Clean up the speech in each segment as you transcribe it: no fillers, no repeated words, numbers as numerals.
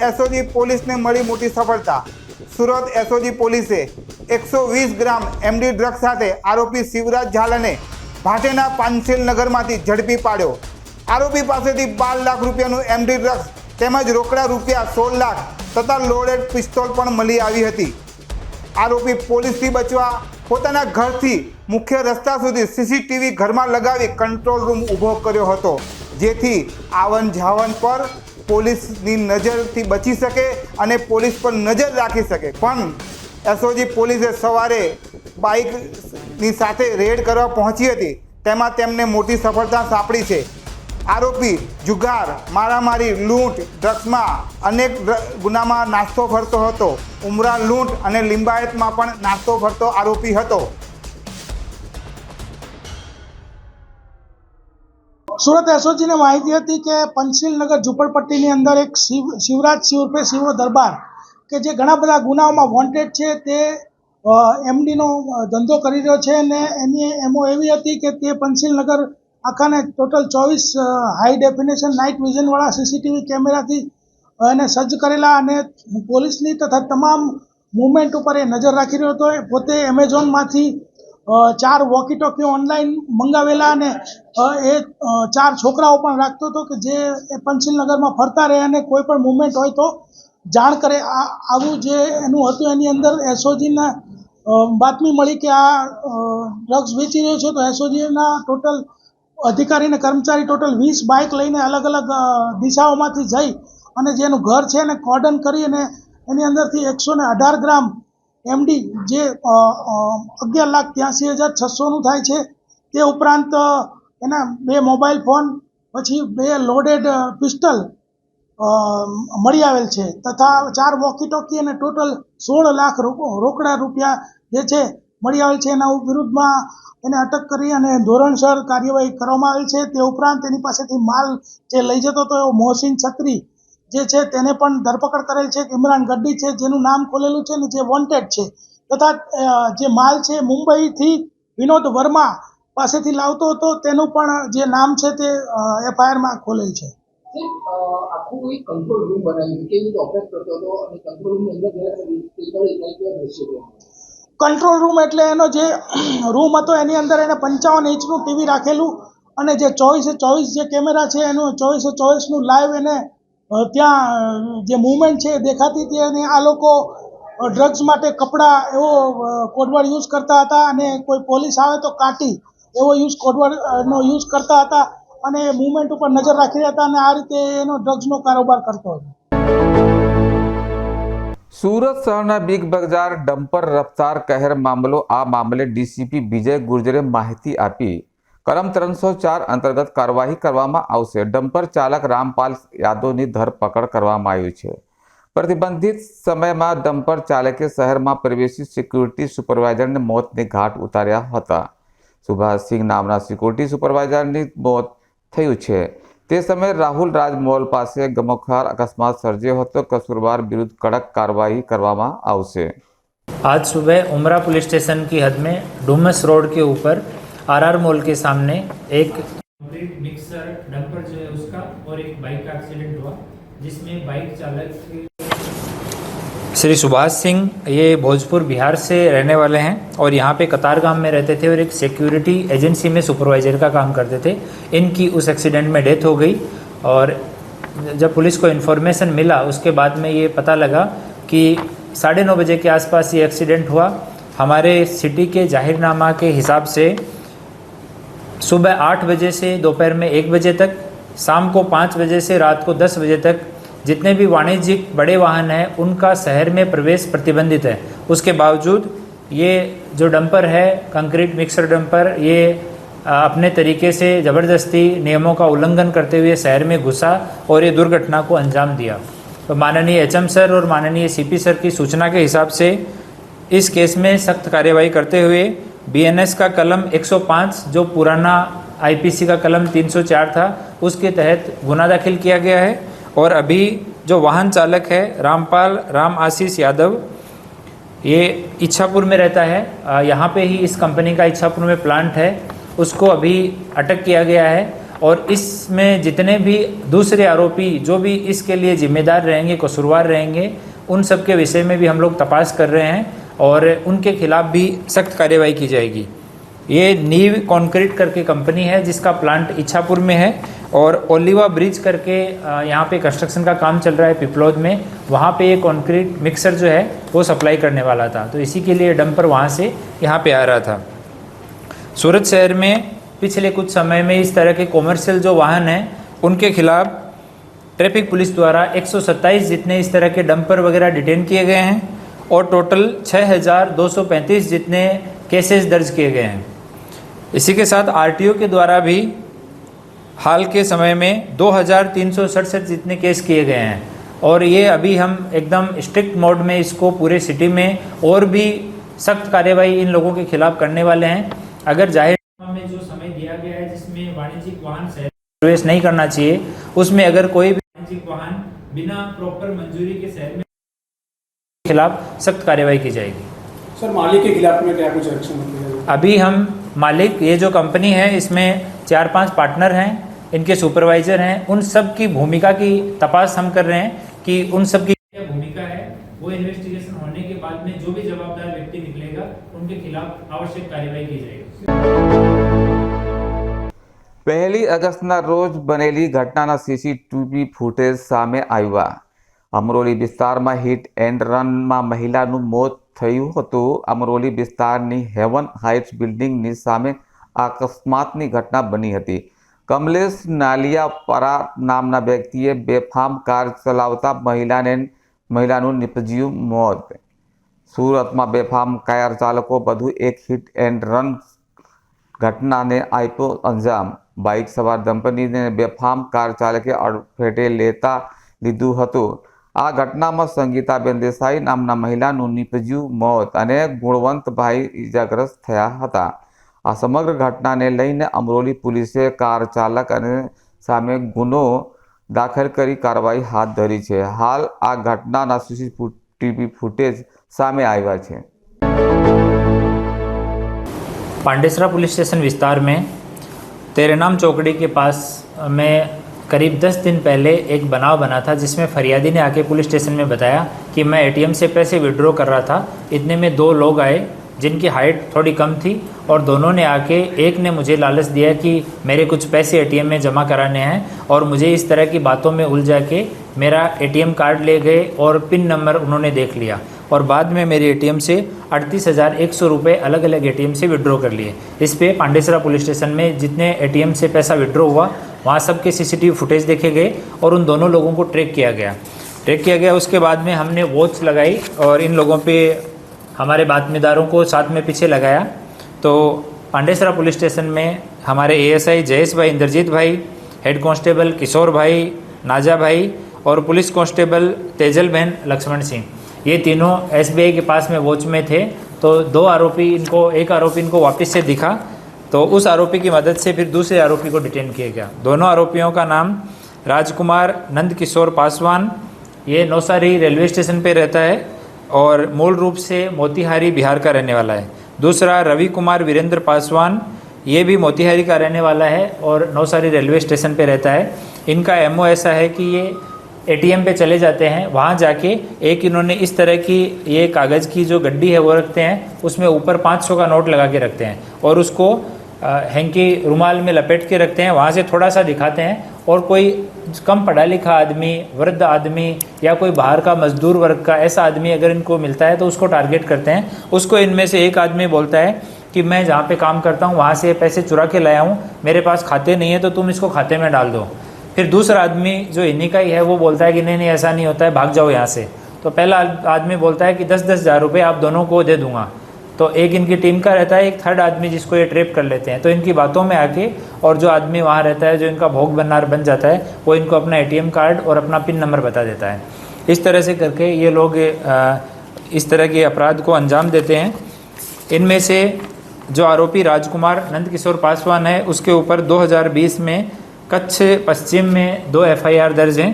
SOG police ने मળી મોટી સફળતા। સુરત એસઓજી પોલીસે 120 ગ્રામ એમડી ડ્રગ્સ સાથે આરોપી શિવરાજ ઝાલાને ભાટેના પાંચેલ નગરમાંથી ઝડપી પાડ્યો। આરોપી પાસેથી 12 લાખ રૂપિયાનું એમડી ડ્રગ્સ તેમજ રોકડા રૂપિયા 16 લાખ તથા લોડેડ પિસ્તોલ પણ મળી આવી હતી। આરોપી પોલીસથી બચવા પોતાના ઘરથી મુખ્ય રસ્તા સુધી સીસીટીવી ઘરમાં લગાવી કંટ્રોલ રૂમ ઊભો કર્યો હતો, જેથી આવન જાવન પર પોલીસની નજરથી બચી શકે અને પોલીસ પર નજર રાખી શકે। પણ એસઓજી પોલીસે સવારે બાઇકની સાથે રેડ કરવા પહોંચી હતી, તેમાં તેમને મોટી સફળતા સાંપડી છે। આરોપી જુગાર, મારામારી, લૂંટ, ડ્રગ્સમાં અનેક ગુનામાં નાસ્તો ફરતો હતો। ઉમરા લૂંટ અને લિંબાયતમાં પણ નાસ્તો ફરતો આરોપી હતો। सूरत एसओजी ने माहिती थी कि पंचशील नगर झूपड़पट्टी ની અંદર एक शिवराज सिंह उर्फे शिवो दरबार के जे घણા બધા ગુનાઓમાં વોન્ટેડ છે તે એમડી નો ધંધો કરી રહ્યો છે અને એની એમઓ એવી હતી કે તે पंचशील नगर આખાને total 24 high definition night vision વાળા સીસીટીવી કેમેરાથી એને સજ્જ કરેલા અને પોલીસની તથા તમામ મૂવમેન્ટ ઉપર એ નજર રાખી રહ્યો હતો। પોતે એમેઝોનમાંથી 4 વોકી ટોકી ઓનલાઈન મંગાવેલા અને એ 4 છોકરાઓ પણ રાખતો હતો કે જે पंचशील नगરમાં ફરતા રહે અને કોઈ પણ મૂવમેન્ટ હોય તો જાણ કરે। આવું જે એનું હતું એની અંદર એસઓજીના બાતમી મળી કે આ ડ્રગ્સ વેચી રહ્યો છે, તો એસઓજીના ટોટલ અધિકારી અને કર્મચારી ટોટલ 20 બાઇક લઈને અલગ અલગ દિશાઓમાંથી જઈ અને જેનું ઘર છે એને કોર્ડન કરી અને એની અંદરથી 118 ગ્રામ એમડી જે 11,83,600નું થાય છે, તે ઉપરાંત એના 2 મોબાઈલ ફોન પછી 2 લોડેડ પિસ્ટલ મળી આવેલ છે તથા 4 વોકી ટોકી અને ટોટલ 16 લાખ રોકડા રૂપિયા જે છે મળી આવેલ છે। એના વિરુદ્ધમાં એને અટક કરી અને ધોરણસર કાર્યવાહી કરવામાં આવેલ છે। તે ઉપરાંત એની પાસેથી માલ જે લઈ જતો હતો મોહસિન છત્રી જે છે તેને પણ ધરપકડ કરેલ છે। ઇમરાન ગડ્ડી છે જેનું નામ ખોલેલું છે ને જે વોન્ટેડ છે, તથા જે માલ છે મુંબઈથી વિનોદ વર્મા પાસેથી લાવતો હતો તેનું પણ જે નામ છે તે એફઆઈઆરમાં ખોલેલ છે। આખું એક કંટ્રોલ રૂમ બનાવ્યું કેવી રીતે ઓપરેટ કરતો હતો અને કંટ્રોલ રૂમની અંદર કંટ્રોલ રૂમ એટલે એનો જે રૂમ હતો એની અંદર એને 55 ઇંચનું ટીવી રાખેલું અને જે 24/24 જે કેમેરા છે એનું 24/24નું લાઈવ એને ત્યાં જે મૂવમેન્ટ છે દેખાતી હતી અને આ લોકો ડ્રગ્સ માટે કપડાં એવો કોડવર્ડ યુઝ કરતા હતા અને કોઈ પોલીસ આવે તો કાટી એવો કોડવર્ડનો યુઝ કરતા હતા અને મૂવમેન્ટ ઉપર નજર રાખી રહ્યા હતા અને આ રીતે એનો ડ્રગ્સનો કારોબાર કરતો હતો। સુરત શહેરના બિગ બજાર ડમ્પર રફતાર કહેર મામલો। આ મામલે ડીસીપી વિજય ગુર્જરે માહિતી આપી કલમ 304 અંતર્ગત કાર્યવાહી કરવામાં આવશે। ડમ્પર ચાલક રામપાલ યાદવની ધરપકડ કરવામાં આવી છે। પ્રતિબંધિત સમયમાં ડમ્પર ચાલકે શહેરમાં પ્રવેશી સિક્યુરિટી સુપરવાઇઝરને મોતને ઘાટ ઉતાર્યા હતા। સુભાષસિંહ નામના સિક્યુરિટી સુપરવાઇઝરની મોત થયું છે। તે સમયે રાहुल राज मॉल પાસે ગમખ્વાર અકસ્માત સર્જ્યો હતો। કસૂરવાર વિરુદ્ધ કડક કાર્યવાહી કરવામાં આવશે। आज सुबह उमरा पुलिस स्टेशन की हद में डुमस रोड के ऊपर आरआर मॉल के सामने एक मिक्सर डंपर जो है उसका और एक बाइक का एक्सीडेंट हुआ, जिसमें बाइक चालक श्री सुभाष सिंह ये भोजपुर बिहार से रहने वाले हैं और यहाँ पे कतार गांव में रहते थे और एक सिक्योरिटी एजेंसी में सुपरवाइजर का काम करते थे। इनकी उस एक्सीडेंट में डेथ हो गई और जब पुलिस को इन्फॉर्मेशन मिला उसके बाद में ये पता लगा कि 9:30 बजे के आसपास ये एक्सीडेंट हुआ। हमारे सिटी के जाहिरनामा के हिसाब से सुबह 8 बजे से दोपहर में 1 बजे तक, शाम को 5 बजे से रात को 10 बजे तक जितने भी वाणिज्यिक बड़े वाहन हैं उनका शहर में प्रवेश प्रतिबंधित है। उसके बावजूद ये जो डंपर है कंक्रीट मिक्सर डंपर ये अपने तरीके से ज़बरदस्ती नियमों का उल्लंघन करते हुए शहर में घुसा और ये दुर्घटना को अंजाम दिया। तो माननीय एचएम सर और माननीय सीपी सर की सूचना के हिसाब से इस केस में सख्त कार्यवाही करते हुए बीएनएस का कलम 105 जो पुराना आईपीसी का कलम 304 था उसके तहत गुना दाखिल किया गया है। और अभी जो वाहन चालक है रामपाल राम आशीष यादव ये इच्छापुर में रहता है, यहाँ पे ही इस कंपनी का इच्छापुर में प्लांट है, उसको अभी अटक किया गया है। और इसमें जितने भी दूसरे आरोपी जो भी इसके लिए जिम्मेदार रहेंगे, कसूरवार रहेंगे, उन सब के विषय में भी हम लोग तपास कर रहे हैं और उनके खिलाफ भी सख्त कार्रवाई की जाएगी। ये नीव कंक्रीट करके कंपनी है जिसका प्लांट इच्छापुर में है और ओलिवा ब्रिज करके यहाँ पे कंस्ट्रक्शन का काम चल रहा है पिपलोद में, वहाँ पे ये कंक्रीट मिक्सर जो है वो सप्लाई करने वाला था, तो इसी के लिए डंपर वहाँ से यहाँ पे आ रहा था। सूरत शहर में पिछले कुछ समय में इस तरह के कॉमर्शियल जो वाहन हैं उनके खिलाफ ट्रैफिक पुलिस द्वारा 127 जितने इस तरह के डंपर वगैरह डिटेन किए गए हैं और टोटल 6235 जितने केसेस दर्ज किए गए हैं। इसी के साथ आरटीओ के द्वारा भी हाल के समय में 2367 जितने केस किए गए हैं और ये अभी हम एकदम स्ट्रिक्ट मोड में इसको पूरे सिटी में और भी सख्त कार्रवाई इन लोगों के खिलाफ करने वाले हैं। अगर जाहिर में जो समय दिया गया है जिसमें वाणिज्यिक वाहन प्रवेश नहीं करना चाहिए, उसमें अगर कोई भी वाणिज्यिक वाहन बिना प्रॉपर मंजूरी के शहर में खिलाफ सख्त कार्रवाई की जाएगी। सर मालिक के खिलाफ में क्या कुछ एक्शन होगी? अभी हम मालिक, ये जो कंपनी है इसमें 4-5 पार्टनर हैं, इनके सुपरवाइजर हैं, उन सब की भूमिका की तपास हम कर रहे हैं कि उन सब की क्या भूमिका है। वो इन्वेस्टिगेशन होने के बाद में जो भी जवाबदार व्यक्ति निकलेगा उनके खिलाफ आवश्यक कार्रवाई की जाएगी। 1 અગસ્ટના રોજ બનેલી ઘટનાના સીસીટીવી ફૂટેજ સામે આવ્યા। અમરોલી વિસ્તારમાં હિટ એન્ડ રનમાં મહિલાનું મોત થયું હતું। અમરોલી વિસ્તારની હેવન હાઇટ્સ બિલ્ડિંગની સામે અકસ્માતની ઘટના બની હતી। કમલેશ નાલિયાપરા નામના વ્યક્તિએ બેફામ કાર ચલાવતા મહિલાનું નિપજ્યું મોત। સુરતમાં બેફામ કાર ચાલકો વધુ એક હિટ એન્ડ રન ઘટનાને આપ્યો અંજામ। બાઇક સવાર દંપતીને બેફામ કાર ચાલકે અડફેટે લેતા લીધું હતું। આ ઘટનામાં સંગીતાબેન દેસાઈ નામના મહિલાનું નિપજ્યું મોત અને ગુણવંતભાઈ ઇજાગ્રસ્ત થયા હતા। આ સમગ્ર ઘટનાને લઈને અમરોલી પોલીસે કાર ચાલક અને સામે ગુનો દાખલ કરી કાર્યવાહી હાથ ધરી છે। હાલ આ ઘટનાના સીસીટીવી ફૂટેજ સામે આવ્યા છે। पांडेसरा पुलिस स्टेशन विस्तार में तेरेनाम चौकड़ी के पास में करीब 10 दिन पहले एक बनाव बना था जिसमें फरियादी ने आके पुलिस स्टेशन में बताया कि मैं एटीएम से पैसे विड्रॉ कर रहा था। इतने में 2 लोग आए जिनकी हाइट थोड़ी कम थी और दोनों ने आके, एक ने मुझे लालच दिया कि मेरे कुछ पैसे एटीएम में जमा कराने हैं और मुझे इस तरह की बातों में उलझा के मेरा एटीएम कार्ड ले गए और पिन नंबर उन्होंने देख लिया और बाद में मेरे एटीएम से 38,100 रुपये अलग अलग एटीएम से विड्रॉ कर लिए। इस पे पांडेसरा पुलिस स्टेशन में जितने एटीएम से पैसा विड्रॉ हुआ वहाँ सब के सीसीटीवी फुटेज देखे गए और उन दोनों लोगों को ट्रैक किया गया। उसके बाद में हमने वॉच लगाई और इन लोगों पे हमारे बातमीदारों को साथ में पीछे लगाया। तो पांडेसरा पुलिस स्टेशन में हमारे एएसआई जयेश भाई, इंद्रजीत भाई, हेड कांस्टेबल किशोर भाई, नाजा भाई और पुलिस कांस्टेबल तेजल बहन लक्ष्मण सिंह, ये तीनों एसबीआई के पास में वॉच में थे। तो एक आरोपी इनको वापस से दिखा तो उस आरोपी की मदद से फिर दूसरे आरोपी को डिटेन किया गया। दोनों आरोपियों का नाम राजकुमार नंद किशोर पासवान, ये नौसारी रेलवे स्टेशन पे रहता है और मूल रूप से मोतिहारी बिहार का रहने वाला है। दूसरा रवि कुमार वीरेंद्र पासवान, ये भी मोतिहारी का रहने वाला है और नौसारी रेलवे स्टेशन पे रहता है। इनका एमओ ऐसा है कि ये एटीएम पे चले जाते हैं, वहाँ जाके एक इन्होंने इस तरह की ये कागज़ की जो गड्डी है वो रखते हैं, उसमें ऊपर 500 का नोट लगा के रखते हैं और उसको हैंकी रुमाल में लपेट के रखते हैं। वहाँ से थोड़ा सा दिखाते हैं और कोई कम पढ़ा लिखा आदमी, वृद्ध आदमी या कोई बाहर का मजदूर वर्ग का ऐसा आदमी अगर इनको मिलता है तो उसको टारगेट करते हैं। उसको इनमें से एक आदमी बोलता है कि मैं जहाँ पे काम करता हूँ वहाँ से पैसे चुरा के लाया हूँ, मेरे पास खाते नहीं है तो तुम इसको खाते में डाल दो। फिर दूसरा आदमी जो इन्हीं का ही है वो बोलता है कि नहीं ऐसा नहीं होता है, भाग जाओ यहाँ से। तो पहला आदमी बोलता है कि 10-10 हज़ार रुपये आप दोनों को दे दूंगा। तो एक इनकी टीम का रहता है, एक थर्ड आदमी जिसको ये ट्रैप कर लेते हैं। तो इनकी बातों में आके और जो आदमी वहाँ रहता है जो इनका भोग बननार बन जाता है वो इनको अपना एटीएम कार्ड और अपना पिन नंबर बता देता है। इस तरह से करके ये लोग इस तरह के अपराध को अंजाम देते हैं। इनमें से जो आरोपी राजकुमार नंद किशोर पासवान है उसके ऊपर 2020 में कच्छ पश्चिम में 2 FIR दर्ज हैं।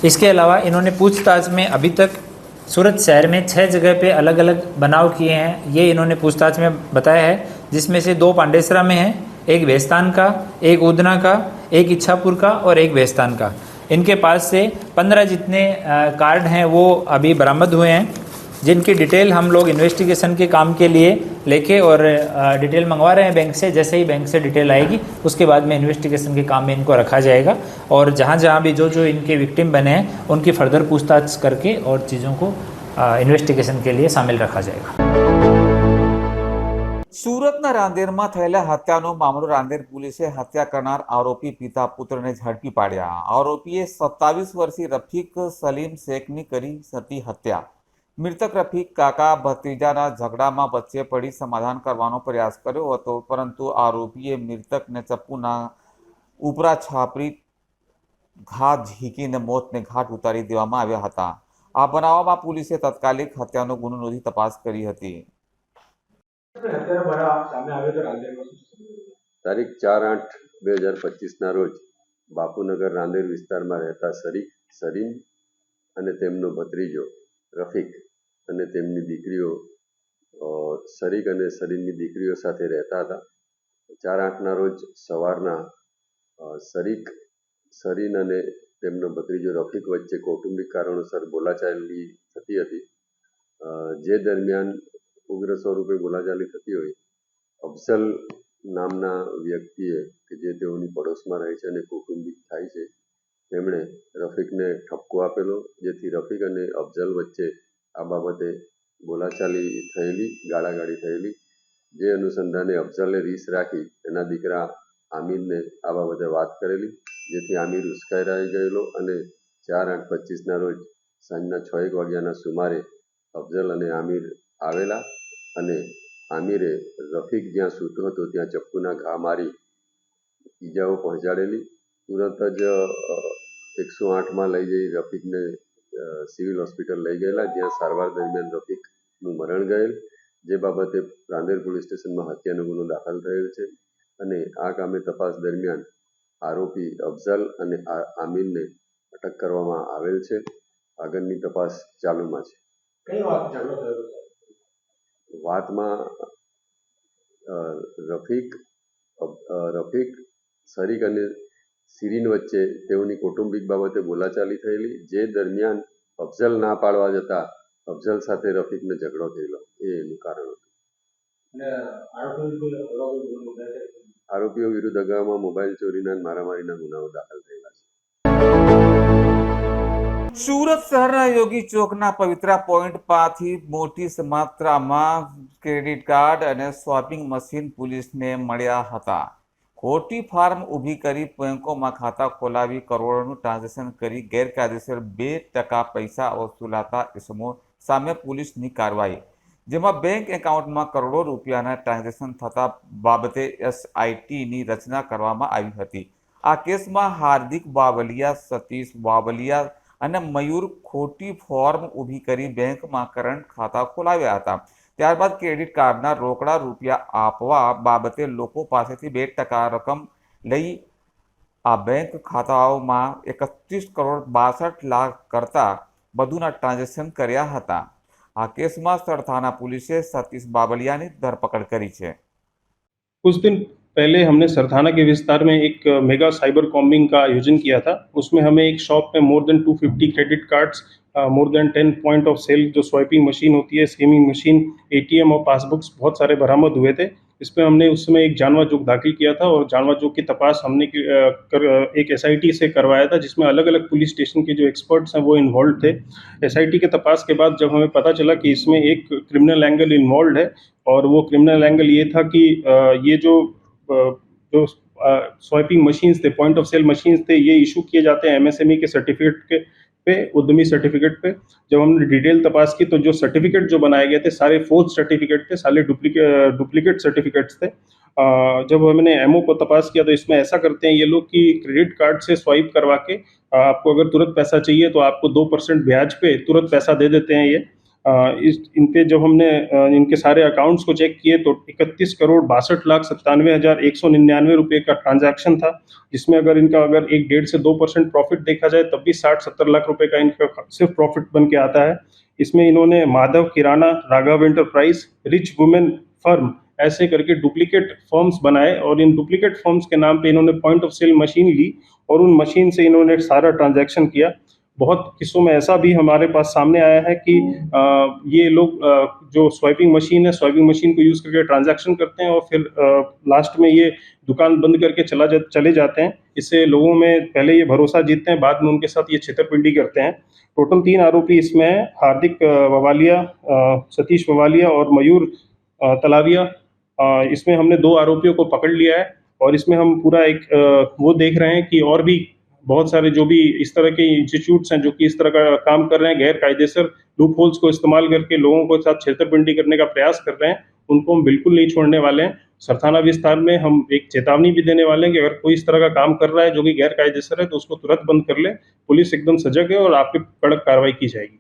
इसके अलावा इन्होंने पूछताछ में अभी तक सूरत शहर में 6 जगह पे अलग अलग बनाव किए हैं, ये इन्होंने पूछताछ में बताया है, जिसमें से 2 पांडेसरा में हैं, एक वेस्तान का, एक उधना का, एक इच्छापुर का और एक वेस्तान का। इनके पास से 15 जितने कार्ड हैं वो अभी बरामद हुए हैं, जिनकी डिटेल हम लोग इन्वेस्टिगेशन के काम के लिए लेके और डिटेल मंगवा रहे हैं बैंक से। जैसे ही बैंक से डिटेल आएगी उसके बाद में इन्वेस्टिगेशन के काम में इनको रखा जाएगा और जहाँ जहाँ भी जो इनके विक्टिम बने हैं उनकी फर्दर पूछताछ करके और चीज़ों को इन्वेस्टिगेशन के लिए शामिल रखा जाएगा। સુરતના રાંદેરમાં થયેલા હત્યાનો મામલો રાંદેર પોલીસે હત્યા કરનાર આરોપી પિતા પુત્રને ઝડપી પાડ્યા। આરોપીએ 27 વર્ષીય રફીક સલીમ શેખની કરી હતી હત્યા। મૃતક રફીક કાકા ભત્રીજાના ઝઘડામાં વચ્ચે પડી સમાધાન કરવાનો પ્રયાસ કર્યો હતો, પરંતુ આરોપીએ મૃતકને ચપ્પુના ઉપરા છાપરી ઘા ઝીંકીને મોતને ઘાટ ઉતારી દેવામાં આવ્યા હતા। આ બનાવમાં પોલીસે તાત્કાલિક હત્યાનો ગુનો નોંધી તપાસ કરી હતી। તારીખ 4/8/2025 રોજ બાપુનગર રાંદેર વિસ્તારમાં રહેતા શરીક સરીન અને તેમનો ભત્રીજો રફીક અને તેમની દીકરીઓ શરીક અને સરીનની દીકરીઓ સાથે રહેતા હતા। 4/8ના રોજ સવારના શરીક સરીન અને તેમનો ભત્રીજો રફીક વચ્ચે કૌટુંબિક કારણોસર બોલાચાલી થતી હતી। જે દરમિયાન ઉગ્ર સ્વરૂપે બોલાચાલી થતી હોય અફઝલ નામના વ્યક્તિએ કે જે તેઓની પડોશમાં રહે છે અને કૌટુંબિક થાય છે તેમણે રફીકને ઠપકો આપેલો, જેથી રફીક અને અફઝલ વચ્ચે આ બાબતે બોલાચાલી થયેલી, ગાળાગાળી થયેલી। જે અનુસંધાને અફઝલે રીસ રાખી તેના દીકરા આમિરને આ બાબતે વાત કરેલી, જેથી આમિર ઉશ્કેરાઈ ગયેલો અને 4/8/25ના રોજ સાંજના 6:00 વાગ્યાના સુમારે અફઝલ અને આમિર આવેલા અને આમિરે રફીક જ્યાં સૂતો હતો ત્યાં ચપ્પુના ઘા મારી ઈજાઓ પહોંચાડેલી। તુરંત જ 108માં લઈ જઈ રફીકને સિવિલ હોસ્પિટલ લઈ ગયેલા, જ્યાં સારવાર દરમિયાન રફીકનું મરણ ગયેલ। જે બાબતે રાંદેર પોલીસ સ્ટેશનમાં હત્યાનો ગુનો દાખલ થયેલ છે અને આ કામે તપાસ દરમિયાન આરોપી અફઝલ અને આમિરને અટક કરવામાં આવેલ છે। આગળની તપાસ ચાલુમાં છે। કઈ વાત ઝઘડો થયો? વાતમાં રફીક શરીક અને સિરીન વચ્ચે તેઓની કૌટુંબિક બાબતે બોલાચાલી થયેલી, જે દરમિયાન અફઝલ ના પાડવા જતા અફઝલ સાથે રફીકને ઝઘડો થયેલો, એ એનું કારણ હતું। આરોપીઓ વિરુદ્ધ અગાઉમાં મોબાઈલ ચોરીના અને મારામારીના ગુનાઓ દાખલ થયેલા છે। સુરત શહેરના યોગી ચોકના પવિત્રા પોઈન્ટ પાસેથી મોટી માત્રામાં ક્રેડિટ કાર્ડ અને સ્વાપિંગ મશીન પોલીસને મળ્યા હતા। ખોટી ફાર્મ ઊભી કરી બેંકોમાં ખાતા ખોલાવી કરોડોનું ટ્રાન્ઝેક્શન કરી ગેરકાયદેસર 2% પૈસા વસૂલાતા ઇસમો સામે પોલીસની કાર્યવાહી, જેમાં બેંક એકાઉન્ટમાં કરોડો રૂપિયાના ટ્રાન્ઝેક્શન થતા બાબતે SITની રચના કરવામાં આવી હતી। આ કેસમાં હાર્દિક બાબલિયા, સતીશ બાબલિયા અને મયુર ખોટી ફોર્મ ઊભી કરી બેંકમાં કરંટ ખાતા ખોલાવ્યા હતા। ત્યારબાદ ક્રેડિટ કાર્ડના રોકડા રૂપિયા આપવા બાબતે લોકો પાસેથી 2% રકમ લઈ આ બેંક ખાતાઓમાં 31,62,00,000 કરતા વધુના ટ્રાન્ઝેક્શન કર્યા હતા। આ કેસમાં સરથાના પોલીસે સતીશ બાબલિયાની ધરપકડ કરી છે। कुछ दिन पहले हमने सरथाना के विस्तार में एक मेगा साइबर कॉम्बिंग का आयोजन किया था। उसमें हमें एक शॉप में more than 250 credit cards, more than 10 point of sale जो स्वाइपिंग मशीन होती है, स्कीमिंग मशीन, ATM और पासबुक्स बहुत सारे बरामद हुए थे। इस पर हमने उस समय एक जानवा जोग दाखिल किया था और जानवा जोग की तपास हमने एक SIT से करवाया था, जिसमें अलग अलग पुलिस स्टेशन के जो एक्सपर्ट्स हैं वो इन्वॉल्व थे। SIT के तपास के बाद जब हमें पता चला कि इसमें एक क्रिमिनल एंगल इन्वॉल्व है, और वो क्रिमिनल एंगल ये था कि ये जो स्वाइपिंग मशीन्स थे, पॉइंट ऑफ सेल मशीन्स थे, ये इशू किए जाते हैं MSME के सर्टिफिकेट के पे, उद्यमी सर्टिफिकेट पे। जब हमने डिटेल तपास की तो जो सर्टिफिकेट जो बनाए गए थे सारे फोर्ज सर्टिफिकेट थे, सारे डुप्लीकेट सर्टिफिकेट्स थे। जब हमने MO को तपास किया तो इसमें ऐसा करते हैं ये लोग कि क्रेडिट कार्ड से स्वाइप करवा के आपको अगर तुरंत पैसा चाहिए तो आपको 2% ब्याज पे तुरंत पैसा दे देते हैं ये। इन पे जब हमने इनके सारे अकाउंट्स को चेक किए तो 31,62,97,199 रुपये का ट्रांजैक्शन था, जिसमें अगर इनका 1.5 से 2% प्रॉफिट देखा जाए तब भी 60-70 लाख रुपए का इनका सिर्फ प्रॉफिट बन के आता है। इसमें इन्होंने Madhav Kirana, Raghav enterprise, rich women firm, ऐसे करके डुप्लीकेट फॉर्म्स बनाए और इन डुप्लीकेट फॉर्म्स के नाम पे इन्होंने पॉइंट ऑफ सेल मशीन ली और उन मशीन से इन्होंने सारा ट्रांजैक्शन किया। बहुत किस्सों में ऐसा भी हमारे पास सामने आया है कि ये लोग जो स्वाइपिंग मशीन है, स्वाइपिंग मशीन को यूज़ करके ट्रांजैक्शन करते हैं और फिर लास्ट में ये दुकान बंद करके चले जाते हैं। इससे लोगों में पहले ये भरोसा जीतते हैं, बाद में उनके साथ ये छेतरपिंडी करते हैं। टोटल 3 आरोपी इसमें हैं, हार्दिक ववालिया, सतीश ववालिया और मयूर तलाविया। इसमें हमने 2 आरोपियों को पकड़ लिया है और इसमें हम पूरा एक वो देख रहे हैं कि और भी बहुत सारे जो भी इस तरह के इंस्टीट्यूट्स हैं जो कि इस तरह का काम कर रहे हैं, गैर कायदेसर लूप होल्स को इस्तेमाल करके लोगों के साथ छेतरपिंडी करने का प्रयास कर रहे हैं, उनको हम बिल्कुल नहीं छोड़ने वाले हैं। सरथाना विस्तार में हम एक चेतावनी भी देने वाले हैं कि अगर कोई इस तरह का काम कर रहा है जो कि गैर कायदेसर है तो उसको तुरंत बंद कर ले। पुलिस एकदम सजग है और आप पे कड़क कार्रवाई की जाएगी।